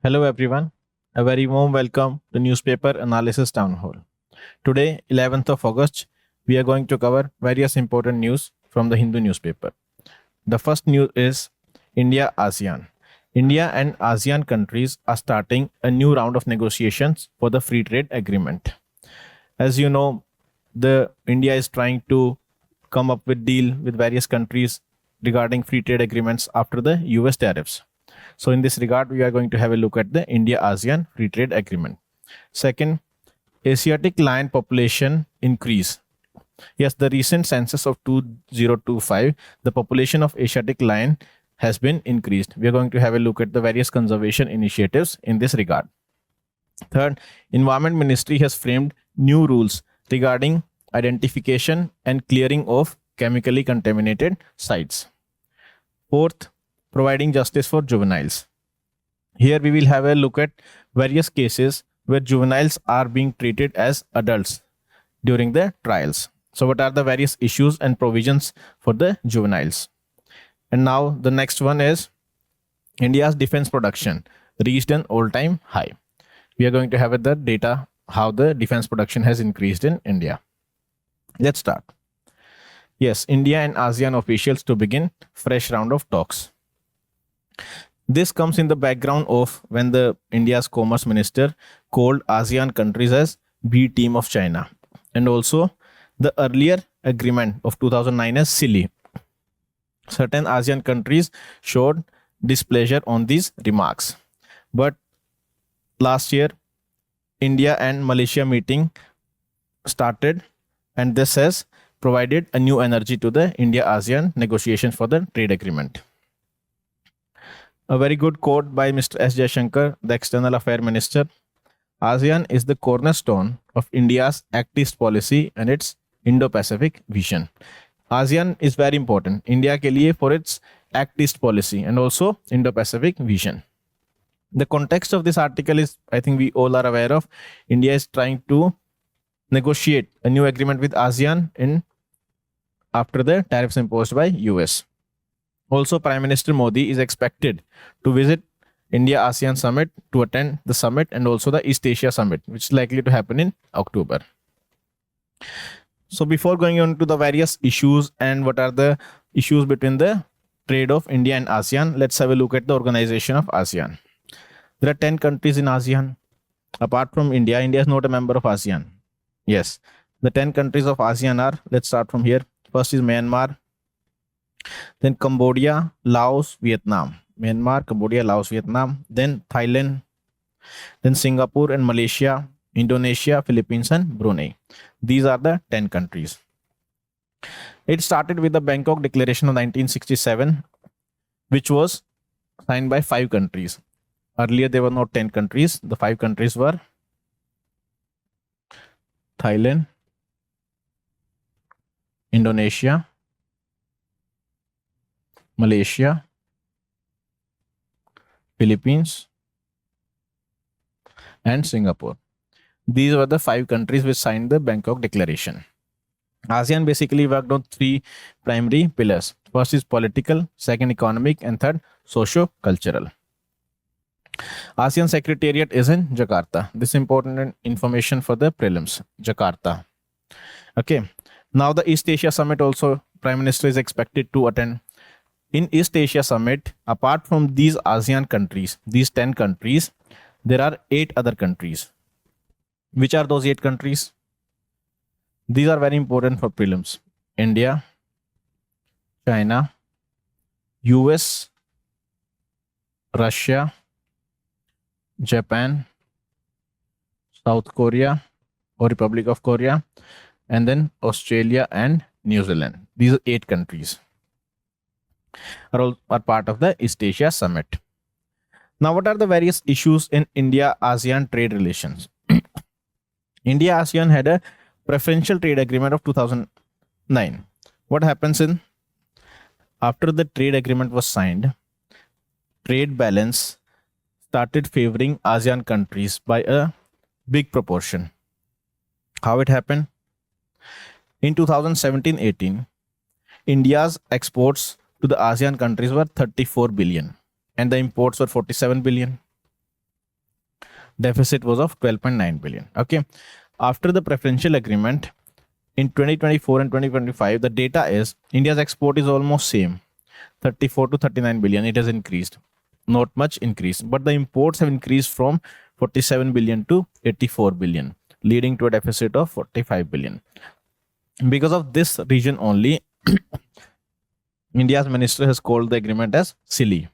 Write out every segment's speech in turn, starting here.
Hello everyone, a very warm welcome to newspaper Analysis Townhall. Today, 11th of August, we are going to cover various important news from the Hindu newspaper. The first news is India-ASEAN. India and ASEAN countries are starting a new round of negotiations for the free trade agreement. As you know, India is trying to come up with deal with various countries regarding free trade agreements after the US tariffs. So in this regard, we are going to have a look at the India-ASEAN Free Trade Agreement. Second, Asiatic lion population increase. Yes, the recent census of 2025, the population of Asiatic lion has been increased. We are going to have a look at the various conservation initiatives in this regard. Third, Environment Ministry has framed new rules regarding identification and clearing of chemically contaminated sites. Fourth, providing justice for juveniles. Here we will have a look at various cases where juveniles are being treated as adults during the trials. So what are the various issues and provisions for the juveniles? And now the next one is India's defense production reached an all-time high. We are going to have the data how the defense production has increased in India. Let's start. Yes, India and ASEAN officials to begin fresh round of talks. This comes in the background of when the India's Commerce Minister called ASEAN countries as B team of China, and also the earlier agreement of 2009 as silly. Certain ASEAN countries showed displeasure on these remarks, but last year India and Malaysia meeting started, and this has provided a new energy to the India-ASEAN negotiations for the trade agreement. A very good quote by Mr. S. Jaishankar, the External Affairs Minister. ASEAN is the cornerstone of India's Act East policy and its Indo-Pacific vision. ASEAN is very important India के लिए for its Act East policy and also Indo-Pacific vision. The context of this article is, I think we all are aware of, India is trying to negotiate a new agreement with ASEAN after the tariffs imposed by US. Also, Prime Minister Modi is expected to visit India-ASEAN Summit to attend the summit and also the East Asia Summit, which is likely to happen in October. So before going on to the various issues and what are the issues between the trade of India and ASEAN, let's have a look at the organization of ASEAN. There are 10 countries in ASEAN. Apart from India, India is not a member of ASEAN. Yes, the 10 countries of ASEAN are, let's start from here. First is Myanmar, then Cambodia, Laos, Vietnam. Myanmar, Cambodia, Laos, Vietnam. Then Thailand, then Singapore and Malaysia, Indonesia, Philippines and Brunei. These are the 10 countries. It started with the Bangkok Declaration of 1967, which was signed by 5 countries. Earlier there were not 10 countries. The 5 countries were Thailand, Indonesia, Malaysia, Philippines, and Singapore. These were the 5 countries which signed the Bangkok Declaration. ASEAN basically worked on 3 primary pillars. First is political, second economic, and third socio-cultural. ASEAN Secretariat is in Jakarta. This is important information for the prelims. Jakarta. Okay. Now the East Asia Summit also Prime Minister is expected to attend. In East Asia Summit, apart from these ASEAN countries, these 10 countries, there are 8 other countries. Which are those 8 countries? These are very important for prelims. India, China, US, Russia, Japan, South Korea or Republic of Korea, and then Australia and New Zealand. These 8 countries are part of the East Asia Summit. Now, what are the various issues in India-ASEAN trade relations? India-ASEAN had a preferential trade agreement of 2009. What happens after the trade agreement was signed, trade balance started favoring ASEAN countries by a big proportion. How it happened? In 2017-18, India's exports to the ASEAN countries were 34 billion and the imports were 47 billion. Deficit was of 12.9 billion. Okay. After the preferential agreement in 2024 and 2025, the data is India's export is almost same, 34 to 39 billion. It has increased, not much increase, but the imports have increased from 47 billion to 84 billion, leading to a deficit of 45 billion. Because of this region only, India's minister has called the agreement as silly.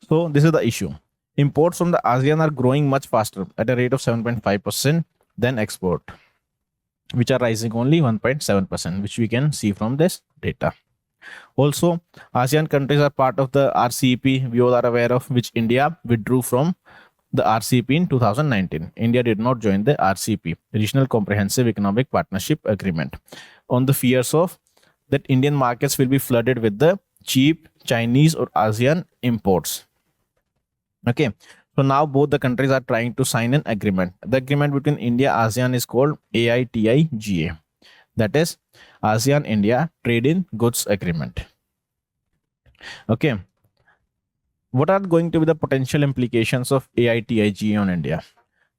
So this is the issue. Imports from the ASEAN are growing much faster at a rate of 7.5% than export, which are rising only 1.7%, which we can see from this data. Also, ASEAN countries are part of the 𝐼𝐸𝐴. We all are aware of, which India withdrew from the 𝐼𝐸𝐴 in 2019. India did not join the 𝐼𝐸𝐴, Regional Comprehensive Economic Partnership Agreement, on the fears of that Indian markets will be flooded with the cheap Chinese or ASEAN imports. Okay, so now both the countries are trying to sign an agreement. The agreement between India ASEAN is called AITI-GA, that is ASEAN India Trade in Goods Agreement. Okay, what are going to be the potential implications of AITI-GA on India?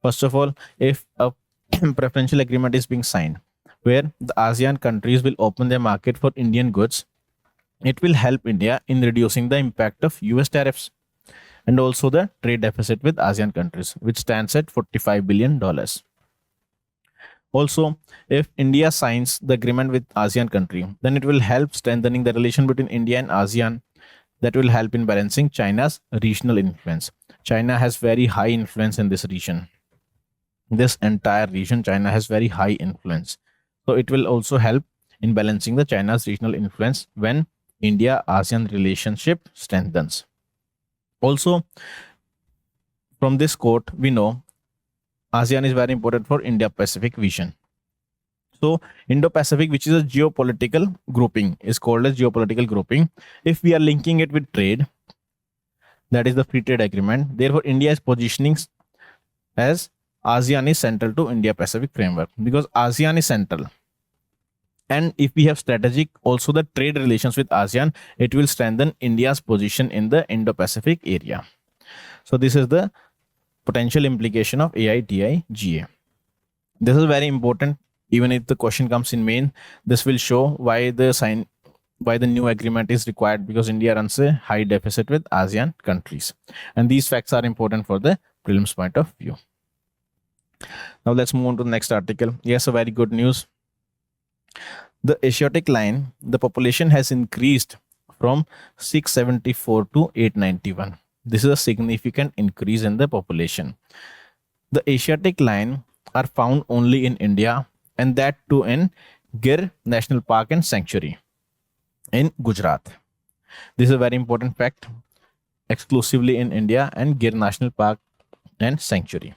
First of all, if a preferential agreement is being signed where the ASEAN countries will open their market for Indian goods, it will help India in reducing the impact of US tariffs and also the trade deficit with ASEAN countries, which stands at $45 billion. Also, if India signs the agreement with ASEAN country, then it will help strengthening the relation between India and ASEAN. That will help in balancing China's regional influence. China has very high influence in this region. This entire region, China has very high influence. So it will also help in balancing the China's regional influence when India-ASEAN relationship strengthens. Also, from this quote, we know ASEAN is very important for Indo-Pacific vision. So Indo-Pacific, which is a geopolitical grouping, is called as geopolitical grouping. If we are linking it with trade, that is the free trade agreement. Therefore, India is positioning as ASEAN is central to India-Pacific framework, because ASEAN is central. And if we have strategic also the trade relations with ASEAN, it will strengthen India's position in the Indo-Pacific area. So this is the potential implication of AITI-GA. This is very important. Even if the question comes in main, this will show why the new agreement is required, because India runs a high deficit with ASEAN countries. And these facts are important for the prelims point of view. Now let's move on to the next article. Yes, a very good news. The Asiatic Lion, the population has increased from 674 to 891. This is a significant increase in the population. The Asiatic Lion are found only in India, and that too in 𝐼𝐸𝐝 National Park and Sanctuary in Gujarat. This is a very important fact, exclusively in India and 𝐼𝐸𝐝 National Park and Sanctuary.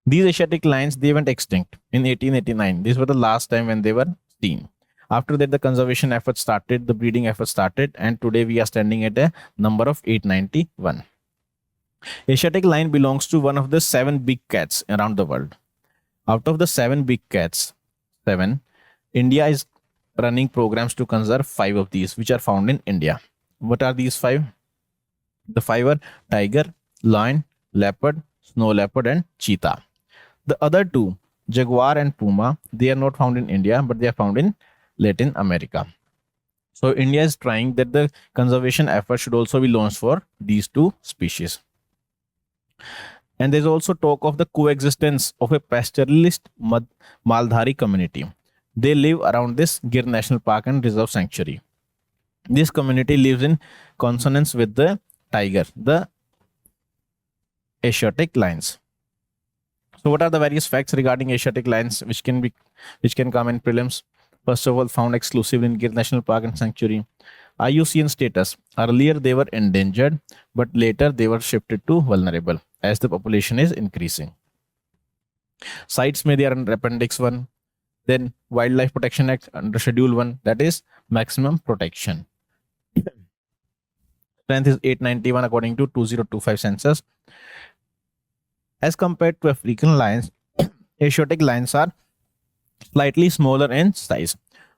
These Asiatic lions, they went extinct in 1889. These were the last time when they were seen. After that, the conservation efforts started, the breeding efforts started, and today we are standing at a number of 891. Asiatic lion belongs to one of the 7 big cats around the world. Out of the 7 big cats, India is running programs to conserve 5 of these, which are found in India. What are these 5? The 5 are tiger, lion, leopard, snow leopard, and cheetah. The other 2, jaguar and puma, they are not found in India, but they are found in Latin America. So India is trying that the conservation effort should also be launched for these 2 species. And there's also talk of the coexistence of a pastoralist Maldhari community. They live around this 𝐼𝐸𝐝 National Park and Reserve Sanctuary. This community lives in consonance with the tiger, the Asiatic lions. So what are the various facts regarding Asiatic lions which can come in prelims? First of all, found exclusively in 𝐼𝐸𝐝 National Park and Sanctuary. IUCN status. Earlier they were endangered, but later they were shifted to vulnerable as the population is increasing. Sites may they are under Appendix 1. Then Wildlife Protection Act under Schedule 1, that is maximum protection. Strength is 891 according to 2025 census. As compared to African lions, Asiatic lions are slightly smaller in size.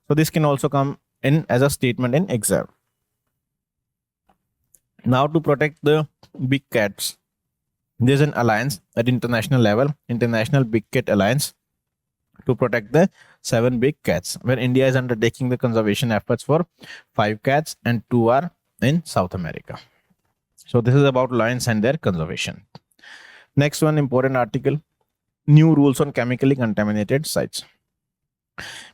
So this can also come in as a statement in exam. Now to protect the big cats, there's an alliance at international level, International Big Cat Alliance, to protect the 7 big cats, where India is undertaking the conservation efforts for 5 cats and 2 are in South America. So this is about lions and their conservation. Next one important article, new rules on chemically contaminated sites.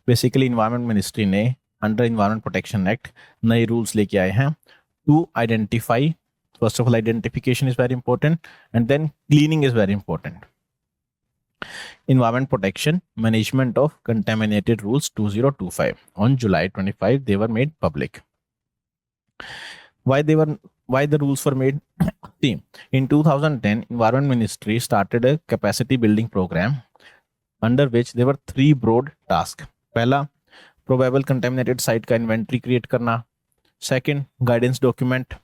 Basically Environment Ministry ने under Environment Protection Act नए rules लेके आए हैं to identify. First of all, identification is very important, and then cleaning is very important. Environment Protection Management of Contaminated Rules 2025 on July 25 they were made public. Why the rules were made? See, in 2010 Environment Ministry started a capacity building program under which there were 3 broad tasks. पहला, probable contaminated site का inventory create करना. Second, guidance document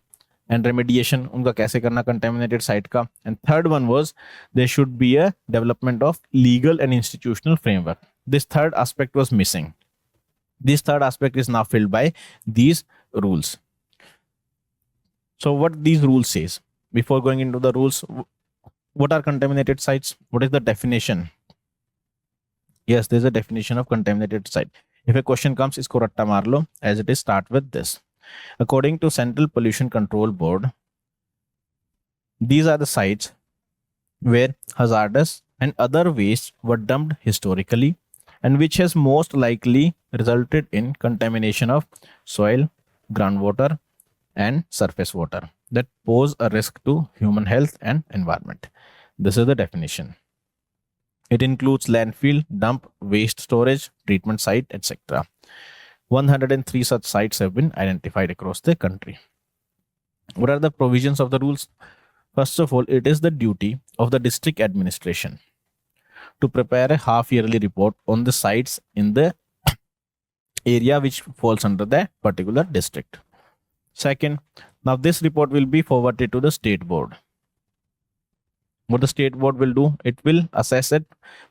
and remediation, उनका कैसे करना contaminated site का. And third one was there should be a development of legal and institutional framework. This third aspect was missing. This third aspect is now filled by these rules. So what these rules says, before going into the rules, what are contaminated sites? What is the definition? Yes, there's a definition of contaminated site. If a question comes, isko ratta maar lo, as it is, start with this. According to Central Pollution Control Board, these are the sites where hazardous and other wastes were dumped historically and which has most likely resulted in contamination of soil, groundwater, and surface water that pose a risk to human health and environment. This is the definition. It includes landfill, dump, waste storage, treatment site, etc. 103 such sites have been identified across the country. What are the provisions of the rules? First of all, it is the duty of the district administration to prepare a half-yearly report on the sites in the area which falls under the particular district. Second, now this report will be forwarded to the state board. What the state board will do, it will assess it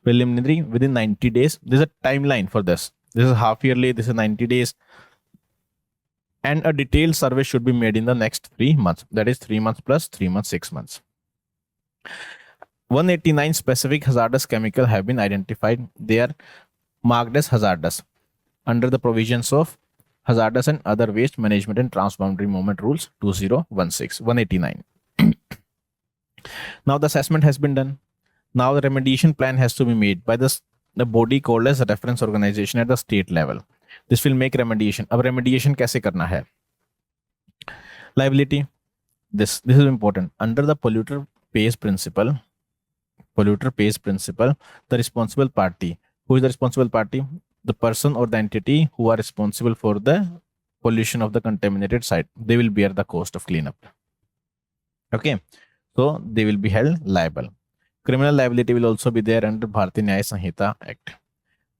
preliminary within 90 days. There's a timeline for this. This is half yearly, this is 90 days. And a detailed survey should be made in the next 3 months. That is 3 months plus 3 months, 6 months. 189 specific hazardous chemicals have been identified. They are marked as hazardous under the provisions of Hazardous and Other Waste Management and Transboundary Movement Rules 2016, 189. Now the assessment has been done. Now the remediation plan has to be made by the body called as a reference organization at the state level. This will make remediation. अब remediation कैसे करना है? Liability. This is important. Under the polluter pays principle, the responsible party. Who is the responsible party? The person or the entity who are responsible for the pollution of the contaminated site. They will bear the cost of cleanup. Okay. So they will be held liable. Criminal liability will also be there under Bharatiya Nyaya Sanhita Act.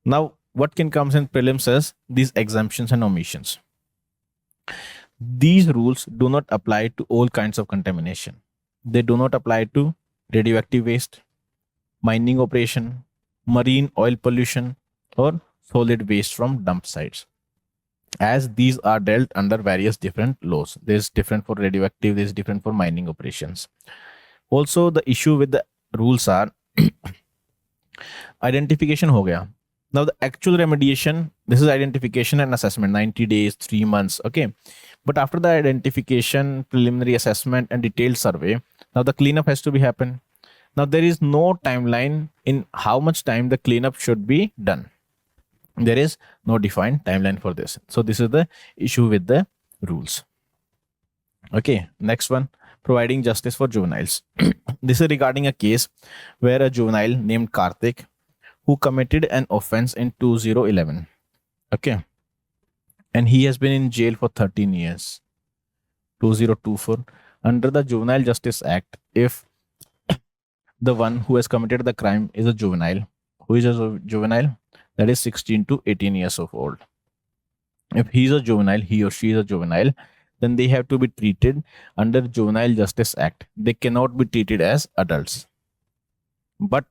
Now, what can comes in prelims is these exemptions and omissions. These rules do not apply to all kinds of contamination. They do not apply to radioactive waste, mining operation, marine oil pollution, or solid waste from dump sites, as these are dealt under various different laws. There is different for radioactive, there is different for mining operations. Also, the issue with the rules are identification ho gaya. Now the actual remediation, this is identification and assessment, 90 days, 3 months, okay. But after the identification, preliminary assessment and detailed survey, now the cleanup has to be happen. Now there is no timeline in how much time the cleanup should be done. There is no defined timeline for this. So this is the issue with the rules. Okay, next one, providing justice for juveniles. This is regarding a case where a juvenile named Karthik, who committed an offense in 2011. Okay. And he has been in jail for 13 years. 2024. Under the Juvenile Justice Act, if the one who has committed the crime is a juvenile, who is a juvenile? That is 16 to 18 years of old. If he is a juvenile, he or she is a juvenile, then they have to be treated under Juvenile Justice Act. They cannot be treated as adults. But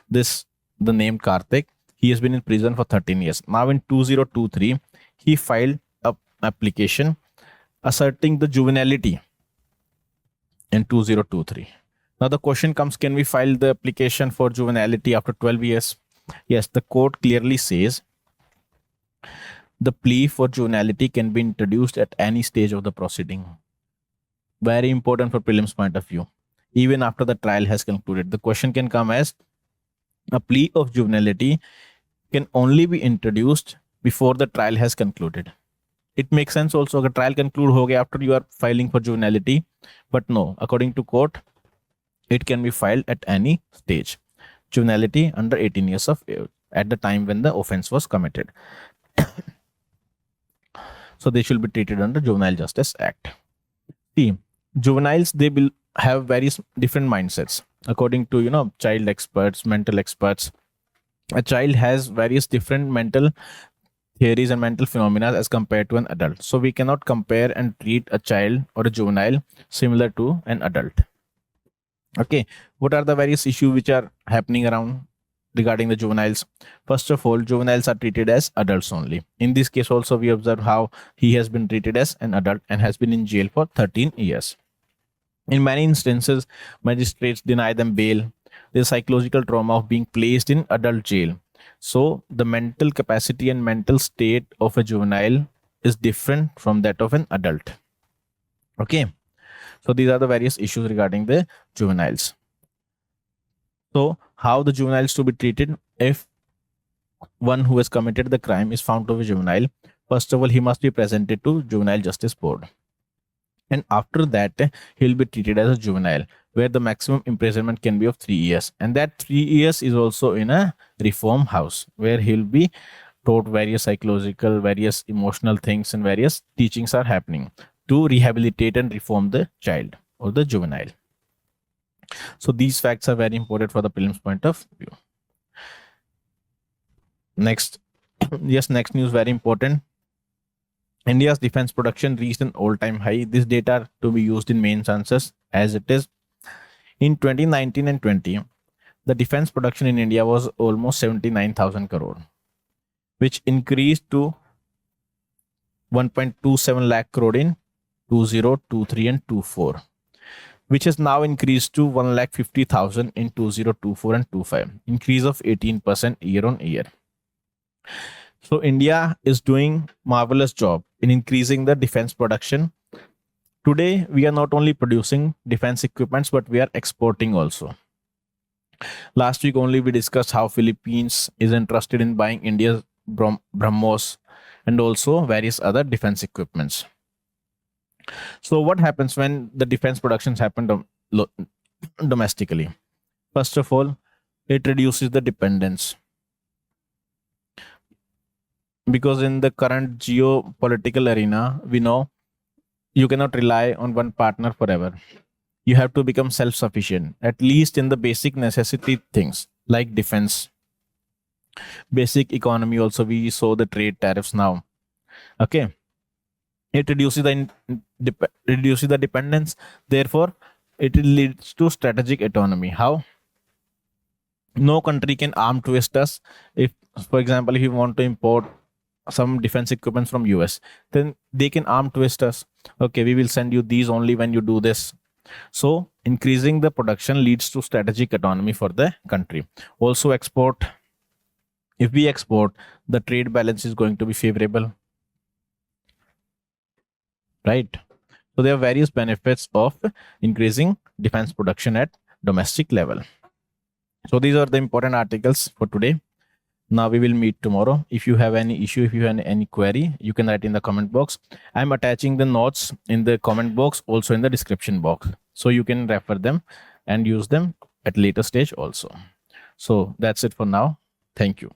the name Karthik, he has been in prison for 13 years. Now in 2023, he filed a application asserting the juvenility in 2023. Now the question comes, can we file the application for juvenility after 12 years? Yes, the court clearly says the plea for juvenility can be introduced at any stage of the proceeding. Very important for prelims point of view. Even after the trial has concluded, the question can come as a plea of juvenility can only be introduced before the trial has concluded. It makes sense also, अगर trial conclude हो गया after you are filing for juvenility, but no, according to court, it can be filed at any stage. Juvenility under 18 years of age at the time when the offense was committed. So they should be treated under Juvenile Justice Act. See, juveniles, they will have various different mindsets according to child experts, mental experts. A child has various different mental theories and mental phenomena as compared to an adult. So we cannot compare and treat a child or a juvenile similar to an adult. Okay, what are the various issues which are happening around regarding the juveniles? First of all, juveniles are treated as adults only. In this case also, we observe how he has been treated as an adult and has been in jail for 13 years. In many instances, magistrates deny them bail. There's psychological trauma of being placed in adult jail. So the mental capacity and mental state of a juvenile is different from that of an adult. Okay, so these are the various issues regarding the juveniles. So how the juveniles to be treated? If one who has committed the crime is found to be juvenile, first of all, he must be presented to Juvenile Justice Board. And after that, he'll be treated as a juvenile, where the maximum imprisonment can be of 3 years. And that 3 years is also in a reform house, where he'll be taught various psychological, various emotional things, and various teachings are happening to rehabilitate and reform the child or the juvenile. So these facts are very important for the prelims point of view. Next, yes, next news very important. India's defense production reached an all-time high. This data to be used in main answers as it is. In 2019 and 20, the defense production in India was almost 79,000 crore, which increased to 1.27 lakh crore in 2023 and 24, which has now increased to 1,50,000 in 2024 and 25, increase of 18% year on year. So India is doing marvelous job in increasing the defense production. Today, we are not only producing defense equipments, but we are exporting also. Last week only we discussed how Philippines is interested in buying India's BrahMos and also various other defense equipments. So what happens when the defense productions happen domestically? First of all, it reduces the dependence. Because in the current geopolitical arena, we know you cannot rely on one partner forever. You have to become self-sufficient, at least in the basic necessity things like defense. Basic economy also, we saw the trade tariffs now. Okay. It reduces the dependence. Therefore, it leads to strategic autonomy. How? No country can arm twist us. If, for example, if you want to import some defense equipment from US, then they can arm twist us. Okay, we will send you these only when you do this. So increasing the production leads to strategic autonomy for the country. Also export. If we export, the trade balance is going to be favorable, right? So there are various benefits of increasing defense production at domestic level. So these are the important articles for today. Now we will meet tomorrow. If you have any issue, if you have any query, you can write in the comment box. I'm attaching the notes in the comment box, also in the description box. So you can refer them and use them at later stage also. So that's it for now. Thank you.